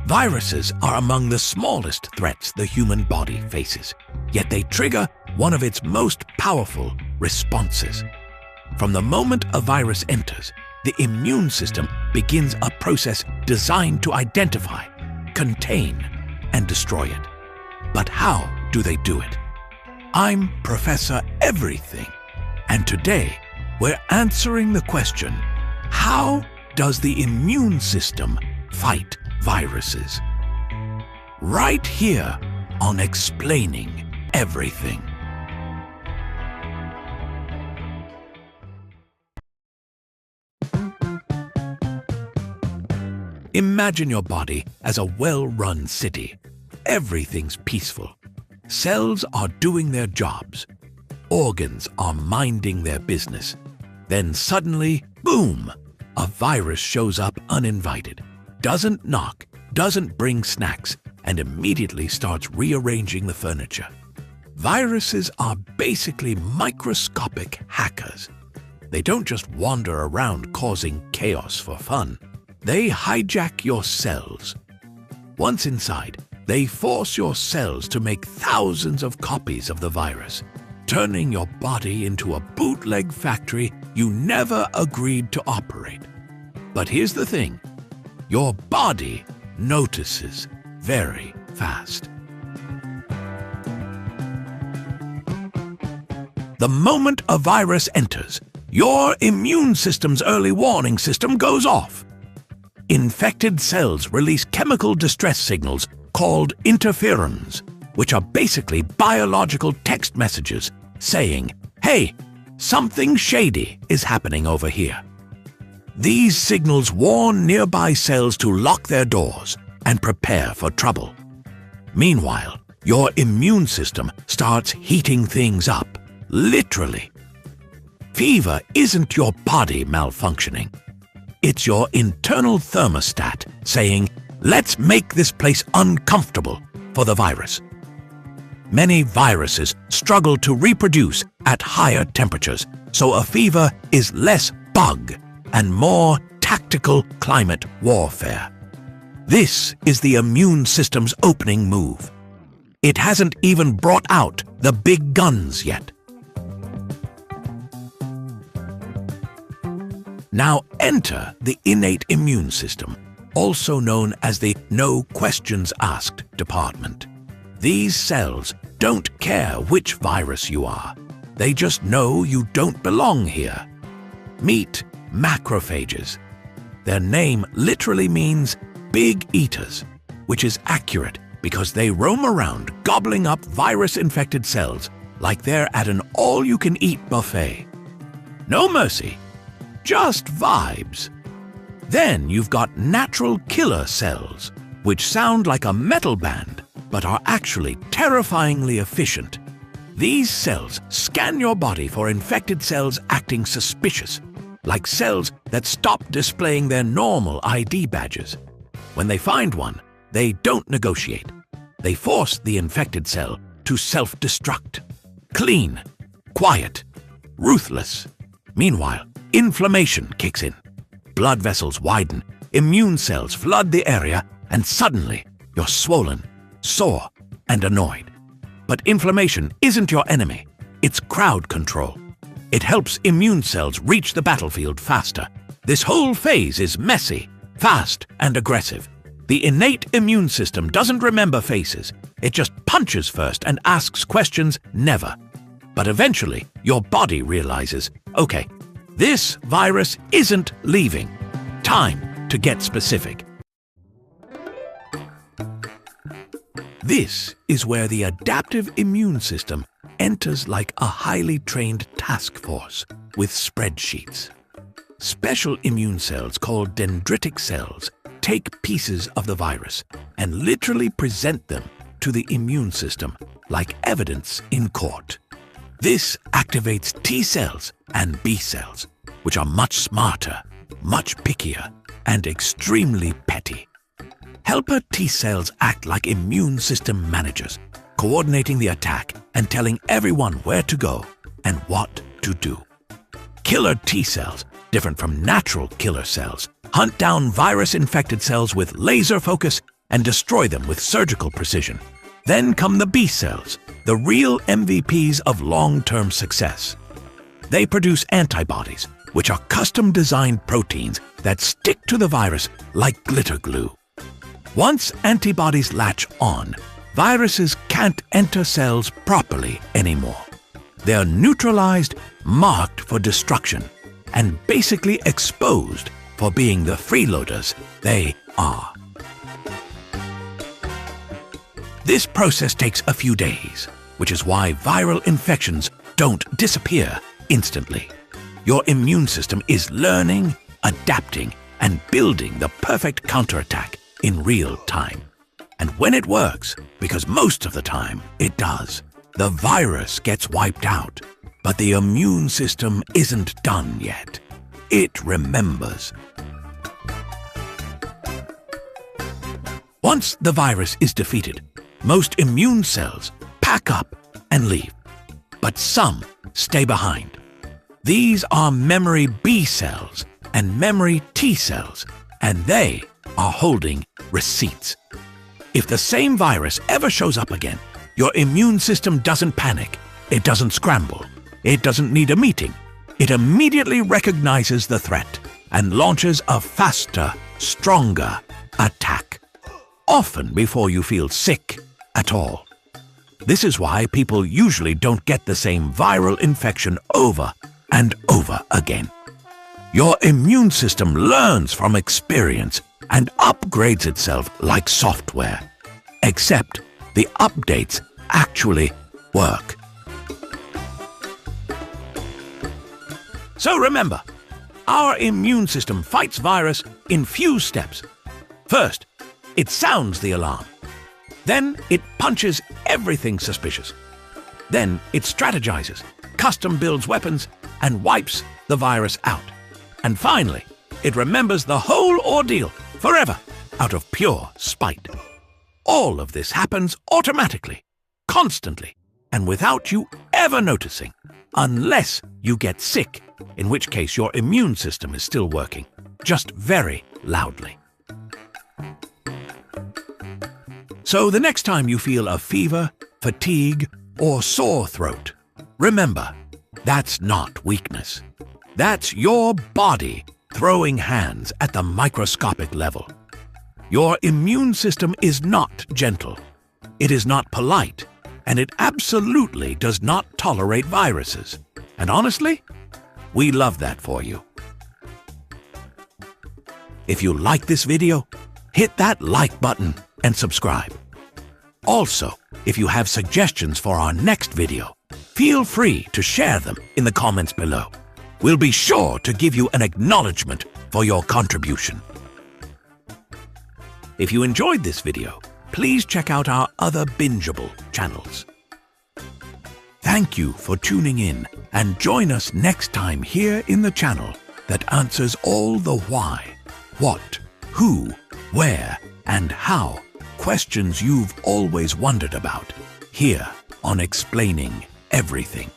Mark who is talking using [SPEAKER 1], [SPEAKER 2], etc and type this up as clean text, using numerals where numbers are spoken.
[SPEAKER 1] Viruses are among the smallest threats the human body faces, yet they trigger one of its most powerful responses. From the moment a virus enters, the immune system begins a process designed to identify, contain, and destroy it. But how do they do it? I'm Professor Everything, and today we're answering the question, how does the immune system fight viruses? Right here on Explaining Everything. Imagine your body as a well-run city. Everything's peaceful. Cells are doing their jobs. Organs are minding their business. Then suddenly, boom! A virus shows up uninvited. Doesn't knock, doesn't bring snacks, and immediately starts rearranging the furniture. Viruses are basically microscopic hackers. They don't just wander around causing chaos for fun. They hijack your cells. Once inside, they force your cells to make thousands of copies of the virus, turning your body into a bootleg factory you never agreed to operate. But here's the thing. Your body notices very fast. The moment a virus enters, your immune system's early warning system goes off. Infected cells release chemical distress signals called interferons, which are basically biological text messages saying, "Hey, something shady is happening over here." These signals warn nearby cells to lock their doors and prepare for trouble. Meanwhile, your immune system starts heating things up, literally. Fever isn't your body malfunctioning. It's your internal thermostat saying, "Let's make this place uncomfortable for the virus." Many viruses struggle to reproduce at higher temperatures, so a fever is less bug and more tactical climate warfare. This is the immune system's opening move. It hasn't even brought out the big guns yet. Now enter the innate immune system, also known as the no questions asked department. These cells don't care which virus you are. They just know you don't belong here. Meet macrophages. Their name literally means big eaters, which is accurate because they roam around gobbling up virus-infected cells like they're at an all-you-can-eat buffet. No mercy. Just vibes. Then you've got natural killer cells, which sound like a metal band, but are actually terrifyingly efficient. These cells scan your body for infected cells acting suspicious, like cells that stop displaying their normal ID badges. When they find one, they don't negotiate. They force the infected cell to self-destruct. Clean, quiet, ruthless. Meanwhile, inflammation kicks in. Blood vessels widen, immune cells flood the area, and suddenly you're swollen, sore, and annoyed. But inflammation isn't your enemy. It's crowd control. It helps immune cells reach the battlefield faster. This whole phase is messy, fast, and aggressive. The innate immune system doesn't remember faces. It just punches first and asks questions never. But eventually, your body realizes, okay, this virus isn't leaving. Time to get specific. This is where the adaptive immune system enters like a highly trained task force with spreadsheets. Special immune cells called dendritic cells take pieces of the virus and literally present them to the immune system like evidence in court. This activates T cells and B cells, which are much smarter, much pickier, and extremely petty. Helper T cells act like immune system managers, coordinating the attack and telling everyone where to go and what to do. Killer T cells, different from natural killer cells, hunt down virus-infected cells with laser focus and destroy them with surgical precision. Then come the B cells, the real MVPs of long-term success. They produce antibodies, which are custom-designed proteins that stick to the virus like glitter glue. Once antibodies latch on, viruses can't enter cells properly anymore. They're neutralized, marked for destruction, and basically exposed for being the freeloaders they are. This process takes a few days, which is why viral infections don't disappear instantly. Your immune system is learning, adapting, and building the perfect counterattack in real time. And when it works, because most of the time it does, the virus gets wiped out. But the immune system isn't done yet. It remembers. Once the virus is defeated, most immune cells pack up and leave. But some stay behind. These are memory B cells and memory T cells, and they are holding receipts. If the same virus ever shows up again, your immune system doesn't panic, it doesn't scramble, it doesn't need a meeting. It immediately recognizes the threat and launches a faster, stronger attack, often before you feel sick at all. This is why people usually don't get the same viral infection over and over again. Your immune system learns from experience and upgrades itself like software, except the updates actually work. So remember, our immune system fights virus in few steps. First, it sounds the alarm. Then it punches everything suspicious. Then it strategizes, custom builds weapons, and wipes the virus out. And finally, it remembers the whole ordeal forever out of pure spite. All of this happens automatically, constantly, and without you ever noticing, unless you get sick, in which case your immune system is still working, just very loudly. So the next time you feel a fever, fatigue, or sore throat, remember, that's not weakness. That's your body throwing hands at the microscopic level. Your immune system is not gentle. It is not polite, and it absolutely does not tolerate viruses. And honestly, we love that for you. If you like this video, hit that like button and subscribe. Also, if you have suggestions for our next video, feel free to share them in the comments below. We'll be sure to give you an acknowledgement for your contribution. If you enjoyed this video, please check out our other bingeable channels. Thank you for tuning in, and join us next time here in the channel that answers all the why, what, who, where, and how questions you've always wondered about, here on Explaining Everything.